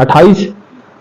28।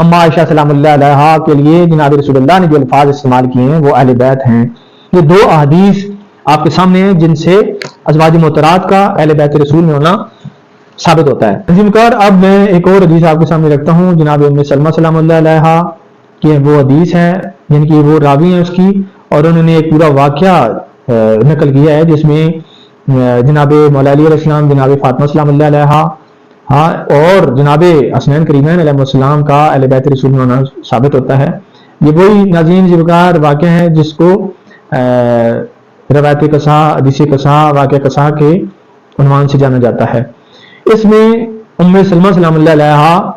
اما عائشہ سلام اللہ علیہا کے لیے جناب رسول اللہ نے جو الفاظ استعمال کیے ہیں وہ اہل بیت ہیں۔ یہ دو احادیث آپ کے سامنے ہیں جن سے ازواج محترمات کا اہل بیت رسول میں ہونا ثابت ہوتا ہے۔ عزیز کار، اب میں ایک اور حدیث آپ کے سامنے رکھتا ہوں، جناب ام سلمہ سلام اللہ علیہا کہ وہ حدیث ہے، یعنی کہ وہ راوی ہیں اس کی، اور انہوں نے ایک پورا واقعہ نقل کیا ہے جس میں جناب مولا علی علیہ السلام، جناب فاطمہ سلام اللہ علیہا اور جناب حسنین کریمین علیہ السلام کا اہل بیت رسول میں ہونا ثابت ہوتا ہے۔ یہ وہی ناظرین ذکر واقعہ ہے جس کو روایت قصا، حدیث قصا، واقعہ قصا کے عنوان سے جانا جاتا ہے۔ اس میں ام سلمہ سلام اللہ علیہا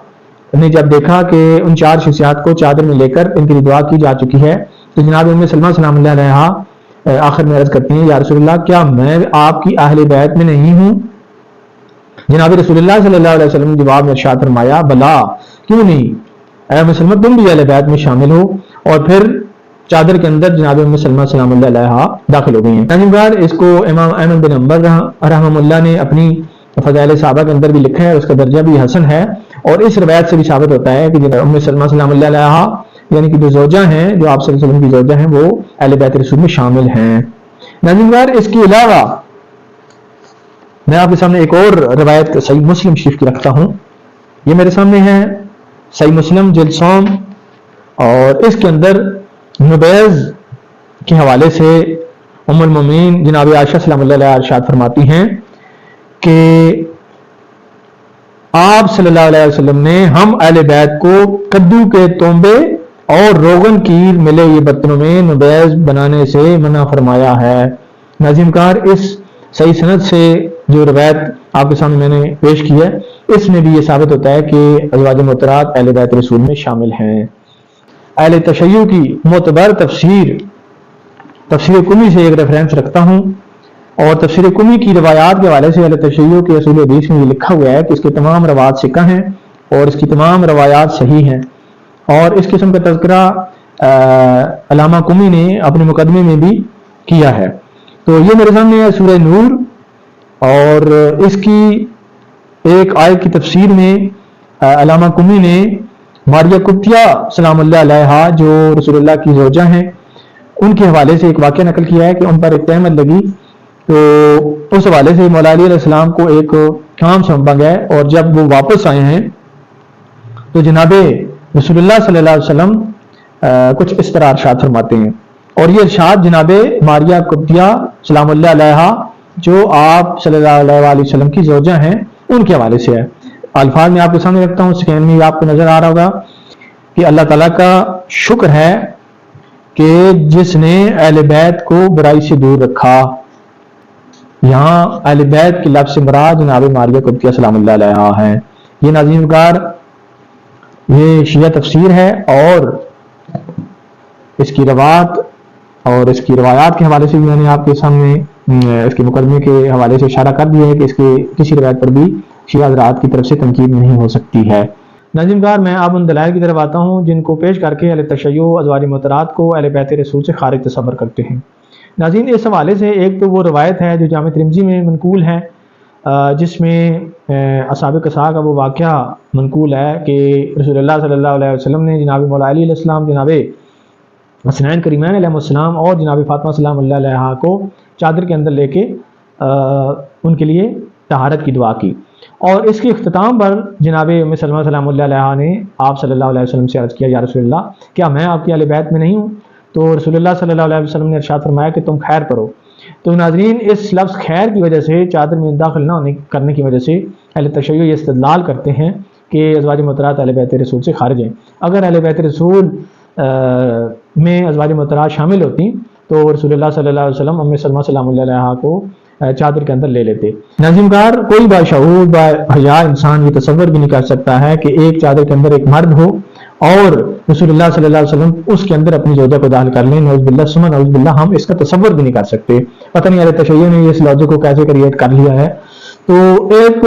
نے جب دیکھا کہ ان چار شخصیات کو چادر میں لے کر ان کی دعا کی جا چکی ہے تو جناب ام سلمہ سلام اللہ علیہا آخر میں عرض کرتی ہیں، یا رسول اللہ کیا میں آپ کی اہل بیت میں نہیں ہوں؟ جناب رسول اللہ صلی اللہ علیہ وسلم نے جواب میں ارشاد فرمایا، بلا کیوں نہیں، اے ام سلمہ تم بھی اہل بیت میں شامل ہو، اور پھر چادر کے اندر جناب ام سلمہ سلام اللہ علیہا داخل ہو گئی ہیں۔ اس کو امام احمد بن حنبل رحمہ اللہ نے اپنی فضائل صحابہ کے اندر بھی لکھا ہے، اس کا درجہ بھی حسن ہے، اور اس روایت سے بھی ثابت ہوتا ہے کہ جناب ام سلمہ سلام اللہ علیہا یعنی کہ جو زوجہ ہیں، جو آپ صلی اللہ علیہ وسلم کی زوجہ ہیں، وہ اہل بیت رسول میں شامل ہیں۔ ناظرین، اس کے علاوہ میں آپ کے سامنے ایک اور روایت صحیح مسلم شریف کی رکھتا ہوں، یہ میرے سامنے ہے صحیح مسلم جلد سوم، اور اس کے اندر نبیذ کے حوالے سے ام المومنین جناب عائشہ سلام اللہ علیہا ارشاد فرماتی ہیں کہ آپ صلی اللہ علیہ وسلم نے ہم اہل بیت کو کدو کے تومبے اور روغن کی ملے یہ برتنوں میں نبیذ بنانے سے منع فرمایا ہے۔ ناظرین کار، اس صحیح سند سے جو روایت آپ کے سامنے میں نے پیش کی ہے، اس میں بھی یہ ثابت ہوتا ہے کہ ازواج محترمات اہل بیت رسول میں شامل ہیں۔ اہل تشیع کی معتبر تفسیر قمی سے ایک ریفرنس رکھتا ہوں، اور تفسیر قمی کی روایات کے حوالے سے اہل تشیع کے اصول حدیث میں یہ لکھا ہوا ہے کہ اس کے تمام روایات ثقہ ہیں اور اس کی تمام روایات صحیح ہیں، اور اس قسم کا تذکرہ علامہ قمی نے اپنے مقدمے میں بھی کیا ہے۔ تو یہ میرے سامنے ہے سورہ نور، اور اس کی ایک آیت کی تفسیر میں علامہ قمی نے ماریہ قبطیہ سلام اللہ علیہا جو رسول اللہ کی زوجہ ہیں ان کے حوالے سے ایک واقعہ نقل کیا ہے کہ ان پر ایک تہمت لگی، تو اس حوالے سے مولا علی علیہ السلام کو ایک کام سونپا گیا، اور جب وہ واپس آئے ہیں تو جناب رسول اللہ صلی اللہ علیہ وسلم کچھ اس طرح ارشاد فرماتے ہیں، اور یہ ارشاد جناب ماریہ قبطیہ سلام اللہ علیہا جو آپ صلی اللہ علیہ وسلم کی زوجہ ہیں ان کے حوالے سے ہے۔ الفاظ میں آپ کے سامنے رکھتا ہوں، اسکرین میں آپ کو نظر آ رہا ہوگا کہ اللہ تعالیٰ کا شکر ہے کہ جس نے اہل بیت کو برائی سے دور رکھا۔ یہاں اہل بیت کے لفظ سے مراد جناب ماریہ قبطیہ سلام اللہ علیہا ہے۔ یہ ناظرین کار، یہ شیعہ تفسیر ہے، اور اس کی روایات اور اس کی روایات کے حوالے سے بھی میں نے آپ کے سامنے اس کے مقدمے کے حوالے سے اشارہ کر دیا ہے کہ اس کے کسی روایت پر بھی شیعہ حضرات کی طرف سے تنقید نہیں ہو سکتی ہے۔ ناظرین کار، میں اب ان دلائل کی طرف آتا ہوں جن کو پیش کر کے اہل تشیع ازواج محترمات کو اہل بیت رسول سے خارج تصور کرتے ہیں۔ ناظرین، اس حوالے سے ایک تو وہ روایت ہے جو جامع ترمذی میں منقول ہے، جس میں اصحاب قصا کا وہ واقعہ منقول ہے کہ رسول اللہ صلی اللہ علیہ وسلم نے جناب مولا علی علیہ السلام، جناب حسنین کریمین علیہ السلام اور جناب فاطمہ سلام اللہ علیہا کو چادر کے اندر لے کے ان کے لیے طہارت کی دعا کی، اور اس کے اختتام پر جناب ام سلمہ سلام اللہ علیہا نے آپ صلی اللہ علیہ وسلم سے عرض کیا، یا رسول اللہ کیا میں آپ کی اہل بیت میں نہیں ہوں؟ تو رسول اللہ صلی اللہ علیہ وسلم نے ارشاد فرمایا کہ تم خیر کرو۔ تو ناظرین، اس لفظ خیر کی وجہ سے، چادر میں داخل نہ کرنے کی وجہ سے اہل تشیع یہ استدلال کرتے ہیں کہ ازواج محترمات اہل بیت رسول سے خارج ہیں۔ اگر اہل بیت رسول میں ازواج محترمات شامل ہوتی تو رسول اللہ صلی اللہ علیہ وسلم ام سلمہ سلام اللہ علیہا کو چادر کے اندر لے لیتے۔ ناظرین کار، کوئی باشعور باحیا انسان یہ تصور بھی نہیں کر سکتا ہے کہ ایک چادر کے اندر ایک مرد ہو اور رسول اللہ صلی اللہ علیہ وسلم اس کے اندر اپنی زوجہ کو داخل کر لیں۔ نعوذ باللہ ثم نعوذ باللہ، ہم اس کا تصور بھی نہیں کر سکتے۔ پتہ نہیں اہل تشیع نے اس لاجک کو کیسے کریٹ کر لیا ہے۔ تو ایک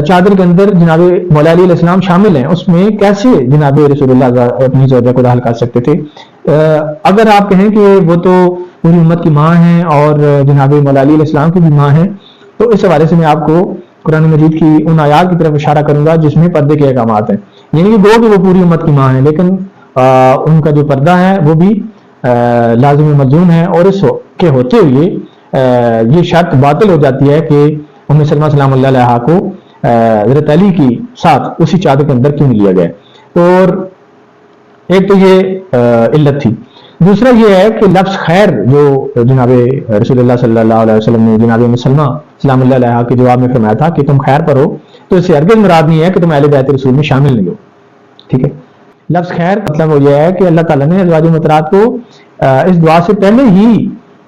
چادر کے اندر جناب مولا علی علیہ السلام شامل ہیں، اس میں کیسے جناب رسول اللہ اپنی زوجہ کو داخل کر سکتے تھے؟ اگر آپ کہیں کہ وہ تو پوری امت کی ماں ہیں اور جناب مولا علی علیہ السلام کی بھی ماں ہیں، تو اس حوالے سے میں آپ کو قرآن مجید کی ان آیات کی طرف اشارہ کروں گا جس میں پردے کے احکامات ہیں. یعنی کہ گو کہ وہ پوری امت کی ماں ہیں، لیکن ان کا جو پردہ ہے وہ بھی لازم ملزوم ہے، اور اس کے ہوتے ہوئے یہ شرط باطل ہو جاتی ہے کہ ام سلمہ سلام اللہ علیہا کو حضرت علی کی ساتھ اسی چادر کے اندر کیوں نہیں لیا گیا. تو ایک تو یہ علت تھی. دوسرا یہ ہے کہ لفظ خیر جو جناب رسول اللہ صلی اللہ علیہ وسلم نے جناب ام سلمہ سلام اللہ علیہا کے جواب میں فرمایا تھا کہ تم خیر پر ہو، تو اس سے ہرگز مراد نہیں ہے کہ تم اہل بیت رسول میں شامل نہیں ہو. ٹھیک ہے، لفظ خیر مطلب وہ یہ ہے کہ اللہ تعالیٰ نے ازواج مطہرات کو اس دعا سے پہلے ہی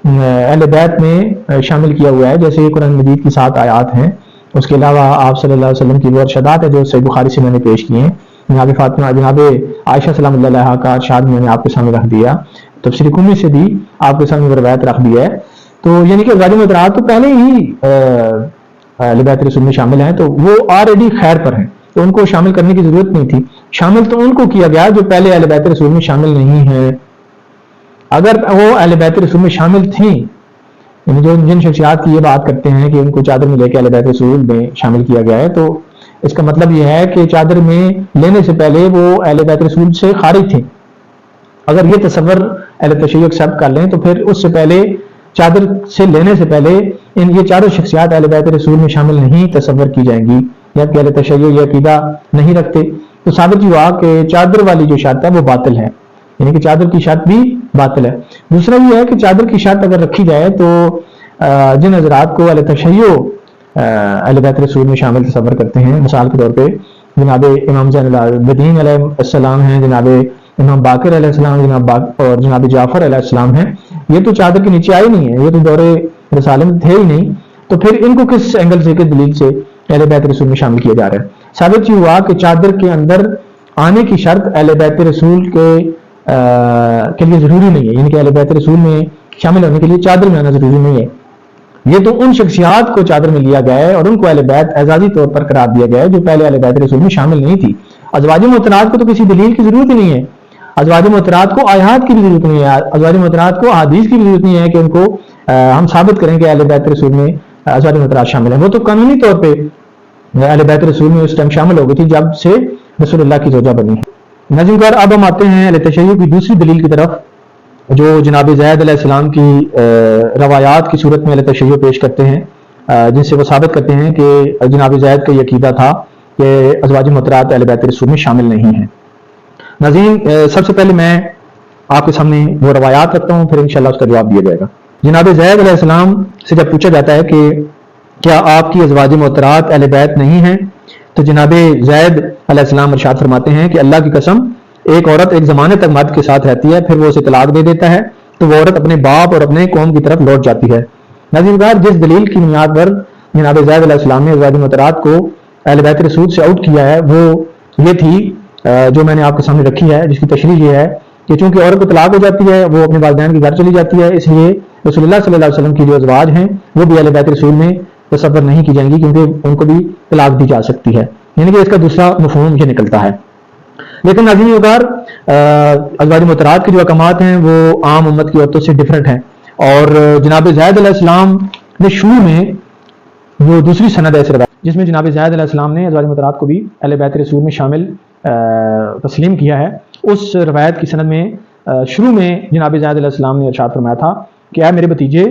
اہل بیت میں شامل کیا ہوا ہے، جیسے قرآن مجید کی 7 آیات ہیں. اس کے علاوہ آپ صلی اللہ علیہ وسلم کی وہ ارشادات ہے جو صحیح بخاری سے میں نے پیش کیے ہیں. جناب فاطمہ جناب عائشہ سلام اللہ علیہا کا ارشاد میں نے آپ کے سامنے رکھ دیا، تفسیر قمی سے بھی آپ کے سامنے روایت رکھ دی ہے. تو یعنی کہ ازواج مطہرات تو پہلے ہی اہل بیت رسول میں شامل ہیں، تو وہ آلریڈی خیر پر ہیں، تو ان کو شامل کرنے کی ضرورت نہیں تھی. شامل تو ان کو کیا گیا جو پہلے اہل بیت رسول میں شامل نہیں ہیں. اگر وہ اہل بیت رسول میں شامل تھیں، یعنی جو جن شخصیات کی یہ بات کرتے ہیں کہ ان کو چادر میں لے کے اہل بیت رسول میں شامل کیا گیا ہے، تو اس کا مطلب یہ ہے کہ چادر میں لینے سے پہلے وہ اہل بیت رسول سے خارج تھے. اگر یہ تصور اہل تشیع ایکسپٹ کر لیں تو پھر اس سے پہلے چادر سے لینے سے پہلے یہ چاروں شخصیات اہل بیت رسول میں شامل نہیں تصور کی جائیں گی، جبکہ اہل تشیع یہ عقیدہ نہیں رکھتے. تو ثابت ہوا کہ چادر والی جو شرط ہے وہ باطل ہے، یعنی کہ چادر کی شرط بھی باطل ہے. دوسرا یہ ہے کہ چادر کی شرط اگر رکھی جائے تو جن حضرات کو اہل تشیع اہل بیت رسول میں شامل تصور کرتے ہیں، مثال کے طور پہ جناب امام زین العابدین علیہ السلام ہیں، جناب امام باقر علیہ السلام اور جناب جعفر علیہ السلام ہیں، یہ تو چادر کے نیچے آئے نہیں ہیں، یہ تو دور رسالے میں تھے ہی نہیں. تو پھر ان کو کس اینگل سے، کس دلیل سے اہل بیت رسول میں شامل کیا جا رہا ہے؟ ثابت یہ ہوا کہ چادر کے اندر آنے کی شرط اہل بیت رسول کے لیے ضروری نہیں ہے، یعنی کہ اہل بیت رسول میں شامل ہونے کے لیے چادر میں آنا ضروری نہیں ہے. یہ تو ان شخصیات کو چادر میں لیا گیا ہے اور ان کو اہل بیت اعزازی طور پر قرار دیا گیا ہے جو پہلے اہل بیت رسول میں شامل نہیں تھی. ازواج مطہرات کو تو کسی دلیل کی ضرورت ہی نہیں ہے، ازواج مطہرات کو آیات کی بھی ضرورت نہیں ہے، ازواج مطہرات کو احادیث کی بھی ضرورت نہیں ہے کہ ان کو ہم ثابت کریں کہ اہل بیت رسول میں ازواج مطہرات شامل ہیں. وہ تو قانونی طور پہ اہل بیت رسول میں اس ٹائم شامل ہو گئی تھی جب سے رسول اللہ کی زوجہ بنی. ناظرین کار، اب ہم آتے ہیں اہل تشیع کی دوسری دلیل کی طرف، جو جناب زید علیہ السلام کی روایات کی صورت میں اہل تشیع پیش کرتے ہیں، جن سے وہ ثابت کرتے ہیں کہ جناب زید کا یہ عقیدہ تھا کہ ازواج مطہرات اہل بیت رسول میں شامل نہیں ہیں. ناظرین، سب سے پہلے میں آپ کے سامنے وہ روایات رکھتا ہوں، پھر انشاءاللہ اس کا جواب دیا جائے گا. جناب زید علیہ السلام سے جب پوچھا جاتا ہے کہ کیا آپ کی ازواج مطہرات اہل بیت نہیں ہیں، تو جناب زید علیہ السلام ارشاد فرماتے ہیں کہ اللہ کی قسم، ایک عورت ایک زمانے تک مرد کے ساتھ رہتی ہے، پھر وہ اسے طلاق دے دیتا ہے تو وہ عورت اپنے باپ اور اپنے قوم کی طرف لوٹ جاتی ہے. ناظرین، جس دلیل کی بنیاد پر جناب زید علیہ السلام نے ازواج مطہرات کو اہل بیت رسول سے آؤٹ کیا ہے وہ یہ تھی جو میں نے آپ کے سامنے رکھی ہے، جس کی تشریح یہ ہے کہ چونکہ عورت کو طلاق ہو جاتی ہے، وہ اپنے والدین کے گھر چلی جاتی ہے، اس لیے رسول اللہ صلی اللہ علیہ وسلم کی جو ازواج ہیں وہ بھی اہل بیت رسول میں تصور نہیں کی جائیں گی، کیونکہ ان کو بھی طلاق دی جا سکتی ہے. یعنی کہ اس کا دوسرا مفہوم یہ نکلتا ہے. لیکن ناظرین وقار، ازواج مطہرات کے جو احکامات ہیں وہ عام امت کی عورتوں سے ڈیفرنٹ ہیں، اور جناب زید علیہ السلام نے شروع میں جو دوسری سند ہے جس میں جناب زید علیہ السلام نے ازواج مطہرات کو بھی اہل بیت رسول میں شامل تسلیم کیا ہے، اس روایت کی سند میں شروع میں جناب زید علیہ السلام نے ارشاد فرمایا تھا کہ اے میرے بھتیجے،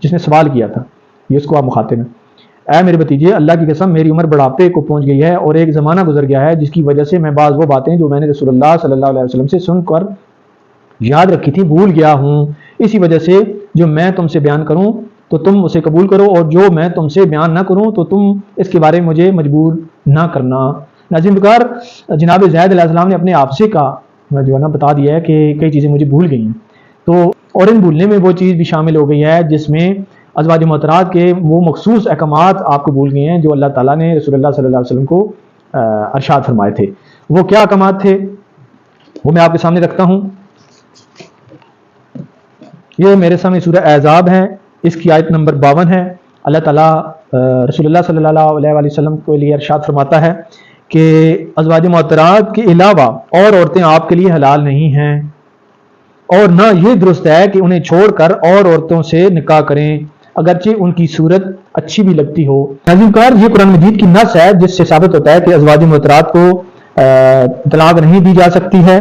جس نے سوال کیا تھا یہ اس کو آپ مخاطب ہیں، اے میرے بھتیجے، اللہ کی قسم میری عمر بڑھاپے کو پہنچ گئی ہے اور ایک زمانہ گزر گیا ہے جس کی وجہ سے میں بعض وہ باتیں جو میں نے رسول اللہ صلی اللہ علیہ وسلم سے سن کر یاد رکھی تھی بھول گیا ہوں. اسی وجہ سے جو میں تم سے بیان کروں تو تم اسے قبول کرو، اور جو میں تم سے بیان نہ کروں تو تم اس کے بارے میں مجھے مجبور نہ کرنا. ناظرین بکار، جناب زید علیہ السلام نے اپنے حافظے کا جو ہے نا بتا دیا ہے کہ کئی چیزیں مجھے بھول گئی ہیں، تو اور ان بھولنے میں وہ چیز بھی شامل ہو گئی ہے جس میں ازواج مطہرات کے وہ مخصوص احکامات آپ کو بھول گئے ہیں جو اللہ تعالیٰ نے رسول اللہ صلی اللہ علیہ وسلم کو ارشاد فرمائے تھے. وہ کیا احکامات تھے وہ میں آپ کے سامنے رکھتا ہوں. یہ میرے سامنے سورہ احزاب ہے، اس کی آیت نمبر 52 ہے. اللہ تعالیٰ رسول اللہ صلی اللہ علیہ وسلم کے لیے ارشاد فرماتا ہے کہ ازواج مطہرات کے علاوہ اور عورتیں آپ کے لیے حلال نہیں ہیں، اور نہ یہ درست ہے کہ انہیں چھوڑ کر اور عورتوں سے نکاح کریں. اگرچہ ان کی صورت اچھی بھی لگتی ہو۔ ناظرین کار، یہ قرآن مجید کی نص ہے جس سے ثابت ہوتا ہے کہ ازواج مطہرات کو طلاق نہیں دی جا سکتی ہے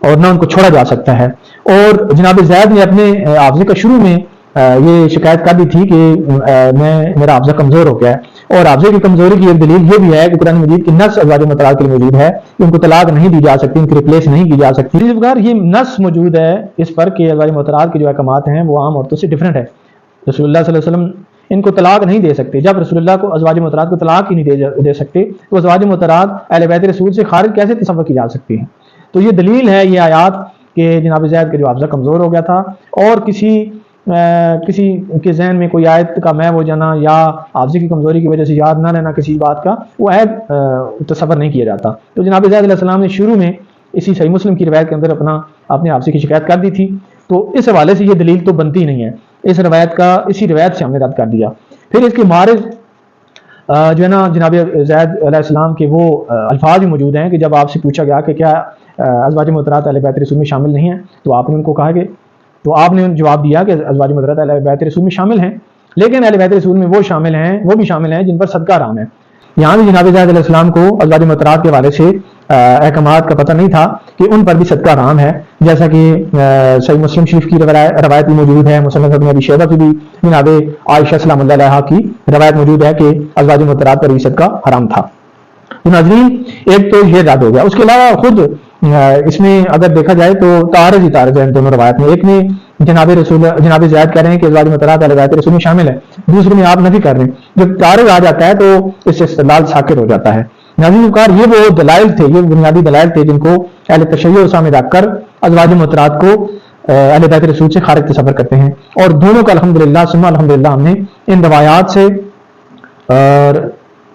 اور نہ ان کو چھوڑا جا سکتا ہے۔ اور جناب زید نے اپنے حافظے کا شروع میں یہ شکایت کر دی تھی کہ میرا حافظہ کمزور ہو گیا ہے، اور حافظے کی کمزوری کی ایک دلیل یہ بھی ہے کہ قرآن مجید کی نص ازواج مطہرات کے لیے موجود ہے کہ ان کو طلاق نہیں دی جا سکتی، ان کی ریپلیس نہیں کی جا سکتی۔ یہ نص موجود ہے اس پر کہ ازواج مطہرات کے جو احکامات ہیں وہ عام عورتوں سے ڈیفرنٹ ہے۔ رسول اللہ صلی اللہ علیہ وسلم ان کو طلاق نہیں دے سکتے۔ جب رسول اللہ کو ازواج مطہرات کو طلاق ہی نہیں دے سکتے تو ازواج مطہرات اہل بیت رسول سے خارج کیسے تصور کی جا سکتی ہیں؟ تو یہ دلیل ہے یہ آیات کہ جناب زید کا جو حافظہ کمزور ہو گیا تھا، اور کسی کے ذہن میں کوئی آیت کا محو ہو جانا یا حافظے کی کمزوری کی وجہ سے یاد نہ رہنا کسی بات کا، وہ عیب تصور نہیں کیا جاتا۔ تو جناب زید علیہ السلام نے شروع میں اسی صحیح مسلم کی روایت کے اندر اپنے حافظے کی شکایت کر دی تھی، تو اس حوالے سے یہ دلیل تو بنتی نہیں ہے، اسی روایت سے ہم نے رد کر دیا۔ پھر اس کے معارض جو ہے نا جناب زید علیہ السلام کے وہ الفاظ بھی موجود ہیں کہ جب آپ سے پوچھا گیا کہ کیا ازواج مطہرات اہل بیت رسول میں شامل نہیں ہیں، تو آپ نے ان کو کہا کہ آپ نے جواب دیا کہ ازواج مطہرات اہل بیت رسول میں شامل ہیں، لیکن اہل بیت رسول میں وہ بھی شامل ہیں جن پر صدقہ حرام ہے۔ یہاں بھی جناب زید علیہ السلام کو ازواج مطہرات کے حوالے سے احکامات کا پتہ نہیں تھا کہ ان پر بھی صدقہ حرام ہے، جیسا کہ صحیح مسلم شریف کی روایت بھی موجود ہے، مصنف ابن ابی شیبہ کی بھی جناب عائشہ سلام اللہ علیہا کی روایت موجود ہے کہ ازواج مطہرات پر بھی صدقہ حرام تھا۔ ناظرین ایک تو یہ رد ہو گیا، اس کے علاوہ خود اس میں اگر دیکھا جائے تو تعارض ہے ان دونوں روایت میں۔ ایک میں جناب زید کہہ رہے ہیں کہ ازواج مطہرات اہل بیت رسول میں شامل ہے، دوسرے میں آپ نفی کر رہے ہیں۔ جب تعارض آ جاتا ہے تو اس سے استدلال ساکت ہو جاتا ہے۔ ناظرین کار، یہ وہ دلائل تھے، یہ بنیادی دلائل تھے جن کو اہل تشیع سامنے رکھ کر ازواج مطہرات کو اہل بیت رسول سے خارج تصور کرتے ہیں، اور دونوں کا الحمدللہ ثم الحمدللہ ہم نے ان روایات سے اور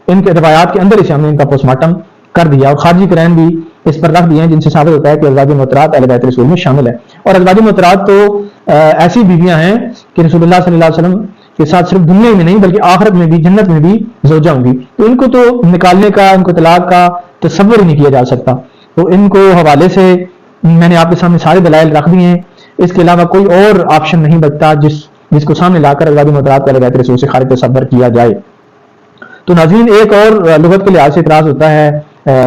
ان کے روایات کے اندر اسے ہم نے ان کا پوسٹ مارٹم کر دیا، اور خارجی قرائن بھی اس پر رکھ دیے ہیں جن سے ثابت ہوتا ہے کہ ازواج مطہرات اہل بیت رسول میں شامل ہے۔ اور ازواج مطہرات تو ایسی بیویاں ہیں کہ رسول اللہ صلی اللہ علیہ وسلم کے ساتھ صرف دنیا میں نہیں بلکہ آخرت میں بھی، جنت میں بھی زوجہ ہوں گی، تو ان کو تو نکالنے کا، ان کو طلاق کا تصور ہی نہیں کیا جا سکتا۔ تو ان کو حوالے سے میں نے آپ کے سامنے سارے دلائل رکھ دیے ہیں، اس کے علاوہ کوئی اور آپشن نہیں بچتا جس کو سامنے لا کر ازواج مطہرات اہل بیت رسول سے خارج تصور کیا جائے۔ تو ناظرین ایک اور لغت کے لحاظ سے اعتراض ہوتا ہے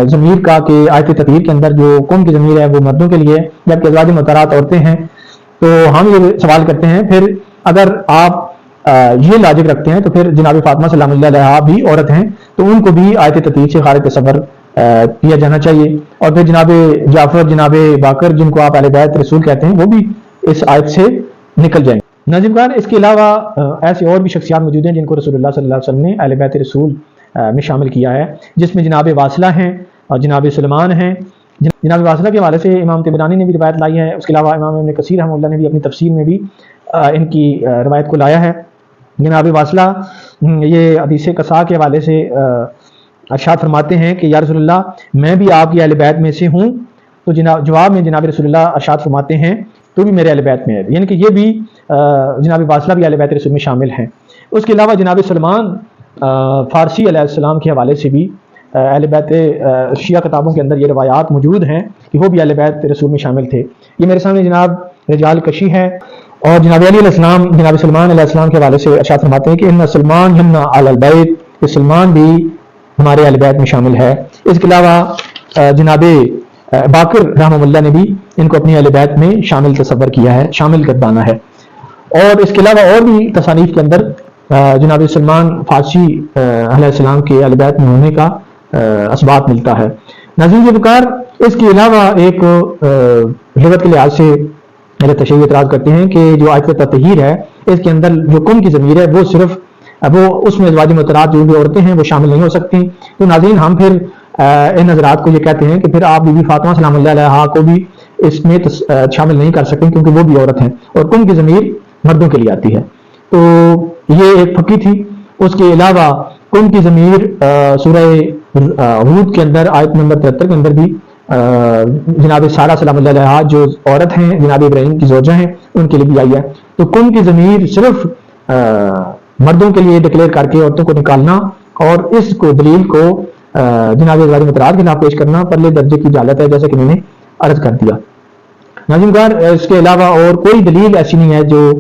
ضمیر کا کہ آیت تطہیر کے اندر جو کون کی ضمیر ہے وہ مردوں کے لیے جبکہ ازواج مطہرات عورتیں ہیں۔ تو ہم یہ سوال کرتے ہیں، پھر اگر آپ یہ لاجک رکھتے ہیں تو پھر جناب فاطمہ سلام اللہ علیہا بھی عورت ہیں، تو ان کو بھی آیت تطہیر سے خارج تصور کیا جانا چاہیے، اور پھر جناب جعفر، جناب باقر جن کو آپ اہل بیت رسول کہتے ہیں وہ بھی اس آیت سے نکل جائیں گے۔ ناظرین کار، اس کے علاوہ ایسی اور بھی شخصیات موجود ہیں جن کو رسول اللہ صلی اللہ علیہ وسلم نے اہل بیت رسول میں شامل کیا ہے، جس میں جناب واصلہ ہیں اور جناب سلمان ہیں۔ جناب واصلہ کے حوالے سے امام طبرانی نے بھی روایت لائی ہے، اس کے علاوہ امام ابن کثیر رحمہ اللہ نے بھی اپنی تفسیر میں بھی ان کی روایت کو لایا ہے۔ جناب واصلہ یہ حدیث قصا کے حوالے سے ارشاد فرماتے ہیں کہ یا رسول اللہ میں بھی آپ کی اہل بیت میں سے ہوں، تو جواب میں جناب رسول اللہ ارشاد فرماتے ہیں تو بھی میرے اہل بیت میں ہے، یعنی کہ یہ بھی جناب واصلہ بھی اہل بیت رسول میں شامل ہیں۔ اس کے علاوہ جناب سلمان فارسی علیہ السلام کے حوالے سے بھی اہل بیت شیعہ کتابوں کے اندر یہ روایات موجود ہیں کہ وہ بھی اہل بیت رسول میں شامل تھے۔ یہ میرے سامنے جناب رجال کشی ہے، اور جناب علی علیہ السلام جناب سلمان علیہ السلام کے حوالے سے ارشاد فرماتے ہیں کہ ان سلمان یمنا علی البیت، کہ سلمان بھی ہمارے اہل بیت میں شامل ہے۔ اس کے علاوہ جناب باقر رحمہ اللہ نے بھی ان کو اپنی اہل بیت میں شامل تصور کیا ہے، شامل گردانا ہے۔ اور اس کے علاوہ اور بھی تصانیف کے اندر جناب سلمان فارسی علیہ السلام کے اہل بیت میں ہونے کا اسبات ملتا ہے۔ ناظرین کے بکار، اس کے علاوہ ایک لغت کے لحاظ سے میرے تشیع اعتراض کرتے ہیں کہ جو آیت تطہیر ہے اس کے اندر جو کن کی ضمیر ہے وہ اس میں ازواج مطہرات جو بھی عورتیں ہیں وہ شامل نہیں ہو سکتی۔ تو ناظرین ہم پھر ان حضرات کو یہ کہتے ہیں کہ پھر آپ بی بی فاطمہ سلام اللہ علیہا کو بھی اس میں شامل نہیں کر سکتے کیونکہ وہ بھی عورت ہیں، اور کن کی ضمیر مردوں کے لیے آتی ہے۔ تو یہ ایک پھکی تھی۔ اس کے علاوہ کن کی ضمیر سورہ ہود کے اندر آیت نمبر 73 کے اندر بھی جناب سارہ سلام اللہ علیہا جو عورت ہیں، جناب ابراہیم کی زوجہ ہیں، ان کے لیے بھی آئی ہے۔ تو کن کی ضمیر صرف مردوں کے لیے ڈکلیئر کر کے عورتوں کو نکالنا اور اس کو دلیل کو جناب ازواج مطہرات کے خلاف پیش کرنا پرلے درجے کی جہالت ہے، جیسا کہ میں نے عرض کر دیا۔ ناظرین گار، اس کے علاوہ اور کوئی دلیل ایسی نہیں ہے جو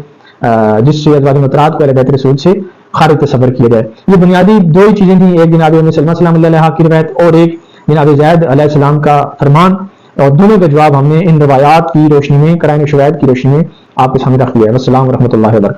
جس سے ازواج مطہرات کو اہل بیت رسول سے خارج تصور کیا جائے. یہ بنیادی دو ہی چیزیں تھیں، ایک جناب ام سلمہ سلام اللہ علیہا کی روایت اور ایک جناب زید علیہ السلام کا فرمان، اور دونوں کا جواب ہم نے ان روایات کی روشنی میں، قرآن و شواہد کی روشنی میں آپ کے سامنے رکھ دیا ہے. السلام ورحمۃ اللہ وبرکاتہ.